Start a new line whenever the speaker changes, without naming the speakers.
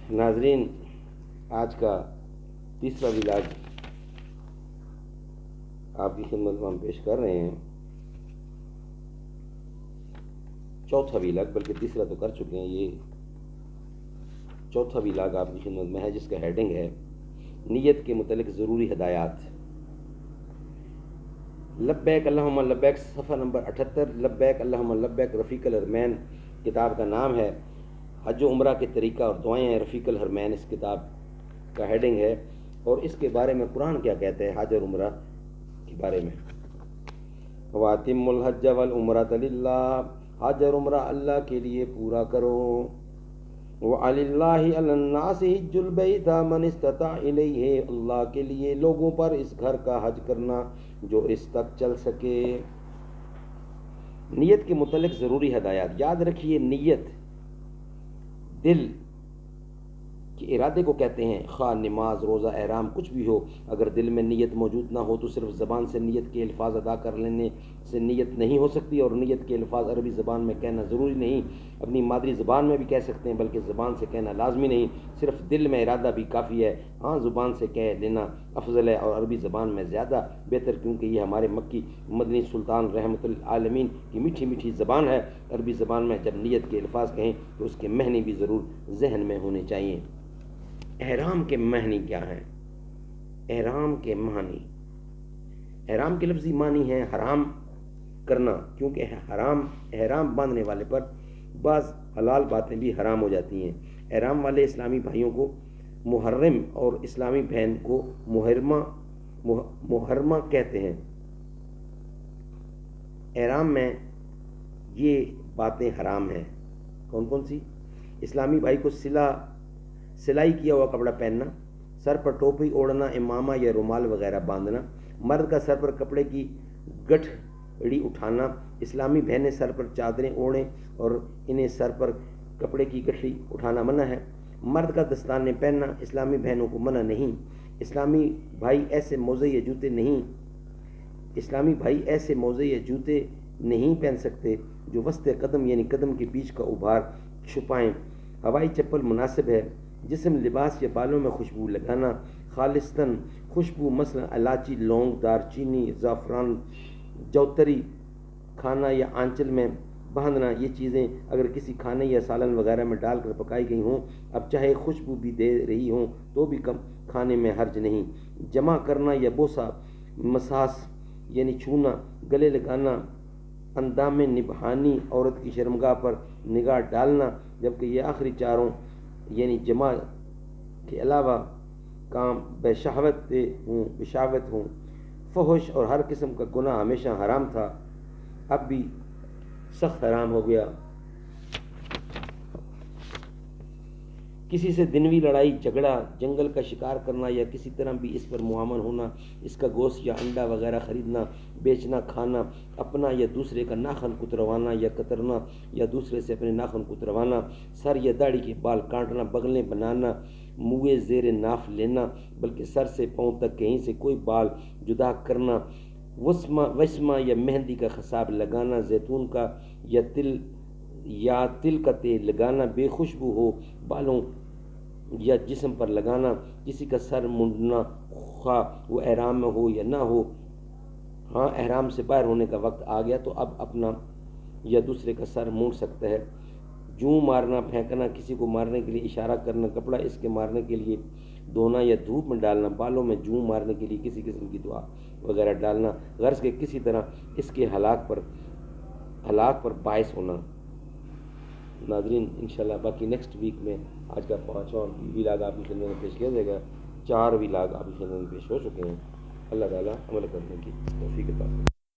ناظرین، آج کا تیسرا ولاگ آپ کی خدمت میں ہم پیش کر رہے ہیں. چوتھا ولاگ، بلکہ تیسرا تو کر چکے ہیں، یہ چوتھا ولاگ آپ کی خدمت میں ہے، جس کا ہیڈنگ ہے نیت کے متعلق ضروری ہدایات. لبیک اللہم لبیک، صفحہ نمبر 78. لبیک اللہم لبیک رفیق الحرمین کتاب کا نام ہے. حج و عمرہ کے طریقہ اور دعائیں ہیں رفیق الحرمین اس کتاب کا ہیڈنگ ہے. اور اس کے بارے میں قرآن کیا کہتے ہیں حج اور عمرہ کے بارے میں. وَأَتِمُّوا الْحَجَّ وَالْعُمْرَةَ لِلَّهِ، حج اور عمرہ اللہ کے لیے پورا کرو. وَعَلَى اللَّهِ عَلَى النَّاسِ حِجُّ الْبَيْتِ مَنِ اسْتَطَاعَ إِلَيْهِ، اللہ کے لیے لوگوں پر اس گھر کا حج کرنا جو اس تک چل سکے. نیت کے متعلق ضروری ہدایات. یاد رکھیے، نیت دل کے ارادے کو کہتے ہیں. خواہ نماز، روزہ، احرام کچھ بھی ہو، اگر دل میں نیت موجود نہ ہو تو صرف زبان سے نیت کے الفاظ ادا کر لینے سے نیت نہیں ہو سکتی. اور نیت کے الفاظ عربی زبان میں کہنا ضروری نہیں، اپنی مادری زبان میں بھی کہہ سکتے ہیں، بلکہ زبان سے کہنا لازمی نہیں، صرف دل میں ارادہ بھی کافی ہے. ہاں، زبان سے کہہ لینا افضل ہے اور عربی زبان میں زیادہ بہتر، کیونکہ یہ ہمارے مکی مدنی سلطان رحمۃ العالمین کی میٹھی میٹھی زبان ہے. عربی زبان میں جب نیت کے الفاظ کہیں تو اس کے معنی بھی ضرور ذہن میں ہونے چاہیے. احرام کے معنی کیا ہیں؟ احرام کے معنی، احرام کے لفظی معنی ہے حرام کرنا، کیونکہ احرام باندھنے والے پر بعض حلال باتیں بھی حرام ہو جاتی ہیں. احرام والے اسلامی بھائیوں کو محرم اور اسلامی بہن کو محرمہ کہتے ہیں. احرام میں یہ باتیں حرام ہیں. کون کون سی؟ اسلامی بھائی کو سلائی کیا ہوا کپڑا پہننا، سر پر ٹوپی اوڑھنا، امامہ یا رومال وغیرہ باندھنا، مرد کا سر پر کپڑے کی گٹھڑی اٹھانا. اسلامی بہنیں سر پر چادریں اوڑھیں اور انہیں سر پر کپڑے کی گٹھڑی اٹھانا منع ہے. مرد کا دستانے پہننا اسلامی بہنوں کو منع نہیں. اسلامی بھائی ایسے موزے یا جوتے نہیں پہن سکتے جو وسط قدم یعنی قدم کے بیچ کا ابھار چھپائیں. ہوائی چپل مناسب ہے. جسم، لباس یا بالوں میں خوشبو لگانا، خالصتاً خوشبو مثلا الائچی، لونگ، دار چینی، زعفران، جوتری کھانا یا آنچل میں باندھنا. یہ چیزیں اگر کسی کھانے یا سالن وغیرہ میں ڈال کر پکائی گئی ہوں، اب چاہے خوشبو بھی دے رہی ہوں تو بھی کم کھانے میں حرج نہیں. جمع کرنا یا بوسہ، مساس یعنی چھونا، گلے لگانا، اندام نبھانی، عورت کی شرمگاہ پر نگاہ ڈالنا، جبکہ یہ آخری چاروں یعنی جمع کے علاوہ کام بشہوت ہوں. فحش اور ہر قسم کا گناہ ہمیشہ حرام تھا، اب بھی سخت حرام ہو گیا. کسی سے دنوی لڑائی جھگڑا، جنگل کا شکار کرنا یا کسی طرح بھی اس پر معاون ہونا، اس کا گوشت یا انڈا وغیرہ خریدنا، بیچنا، کھانا، اپنا یا دوسرے کا ناخن کتروانا یا کترنا یا دوسرے سے اپنے ناخن کتروانا، سر یا داڑھی کے بال کاٹنا، بغلیں بنانا، منہ زیر ناف لینا، بلکہ سر سے پاؤں تک کہیں سے کوئی بال جدا کرنا، وسمہ یا مہندی کا خساب لگانا، زیتون کا یا تل کا تیل لگانا، بے خوشبو ہو بالوں یا جسم پر لگانا، کسی کا سر منڈنا، خواہ وہ احرام میں ہو یا نہ ہو. ہاں، احرام سے باہر ہونے کا وقت آ گیا تو اب اپنا یا دوسرے کا سر مونڈ سکتا ہے. جوں مارنا، پھینکنا، کسی کو مارنے کے لیے اشارہ کرنا، کپڑا اس کے مارنے کے لیے دھونا یا دھوپ میں ڈالنا، بالوں میں جوں مارنے کے لیے کسی قسم کی دعا وغیرہ ڈالنا، غرض کے کسی طرح اس کے ہلاک پر باعث ہونا. ناظرین، انشاءاللہ باقی نیکسٹ ویک میں آج کا 5واں ولاگ آپ کی خدمت میں پیش کیا جائے گا. 4 ولاگ آپ کی خدمت میں پیش ہو چکے ہیں. اللہ تعالیٰ عمل کرنے کی توفیق عطا فرمائے.